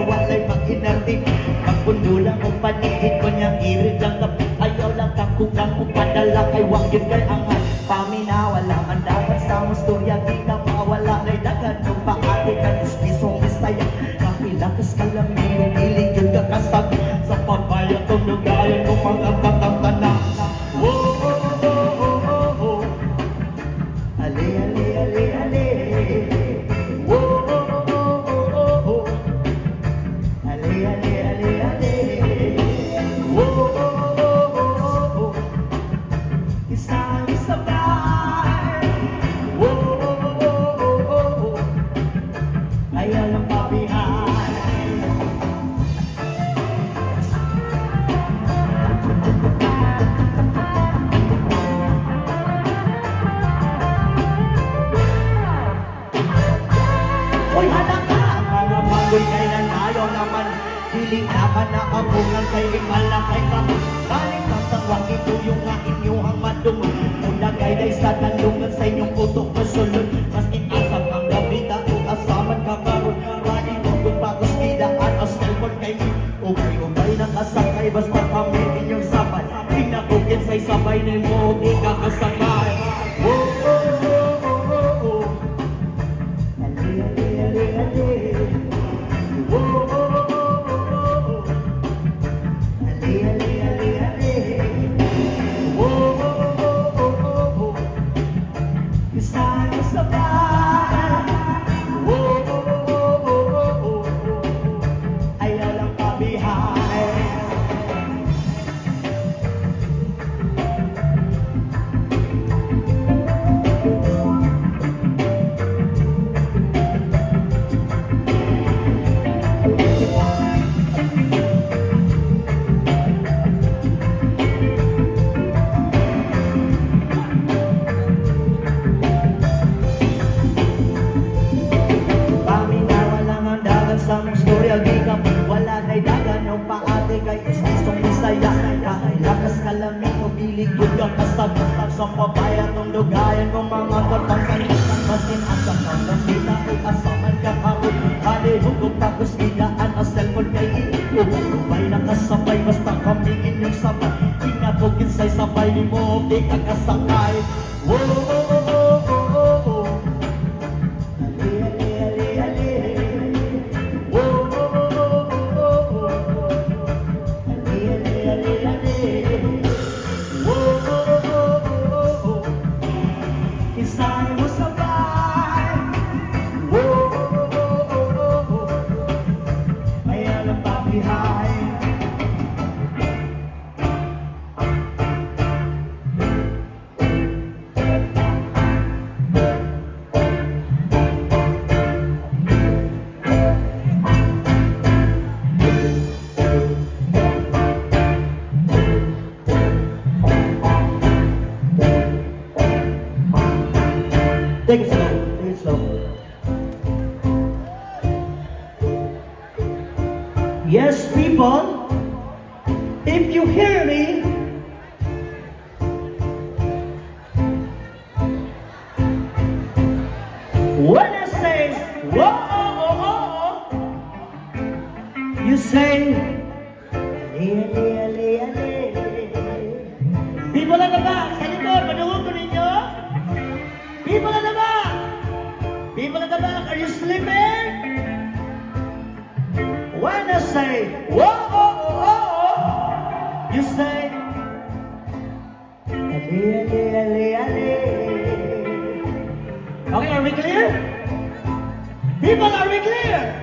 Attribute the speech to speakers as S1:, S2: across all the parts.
S1: walay mag-inarting. Magpundo lang ang panihin ko niyang irid lang kap. Ayaw lang kakugang kung padala kay wakit kay angat. Paminawala man dapat sa mustorya, di ka mawala na'y dagan nung paati ka ispisong bisaya. Kapilakas ka lang nilig yun ka kasag sa pagbayad kong lugayan kong mga katatana. Ale, ale, ale, ale. Ale, ale, ale, ale. Isang sabay. Ayaw lang pabihan. Uy, halang ka! Mga bagoy kailan ayaw naman. Hiling naman na kabungan kay imalakay ka. Balik ang tangwang ito yung nga inyong madungo. Muna kay day sa tanungan sa inyong utok masulod. Mas inasang ang gabita o asaman ka karoon. Rani mo kung pagos kidaan o cellphone kay mo. Ubay-ubay nakasakay basta kami inyong sabay. Pinabugin sa'y sabay na mo di ka kasakay. Ayaw lang pabihay. Wala na'y dagan yung paate kay istisong misaya. Lakas kalamin o bilig yun kang kasag. Sa papaya tong lugayan kong mga katangan. Masin asang kang gambita o asaman ka karoon. Halihong kong tapos bidaan o cellphone kay ito. Ubay na kasabay basta kami inyong sabay. Inabugin sa'y sabay ni mo di ka kasakay. Take it slow, take it slow. Yes, people, if you hear me, when I say, whoa, oh, oh, oh, you say, ale, ale, ale. People at the back, sa likod, madungog ko ninyo. People at the back! People at the back, are you sleeping? When I say, whoa, oh, oh, oh, oh, you say, ale, ale, ale, ale. Okay, are we clear? People, are we clear?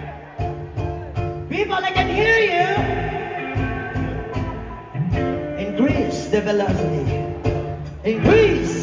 S1: People, I can hear you. Increase the velocity. Increase.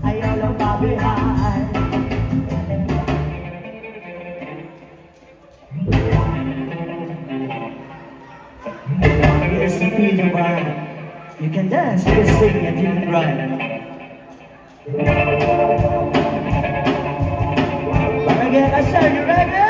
S1: Ayaw lang mabihay. Here's the feeling right. You can dance, you can sing, and you can rhyme. But again, I say, you ready?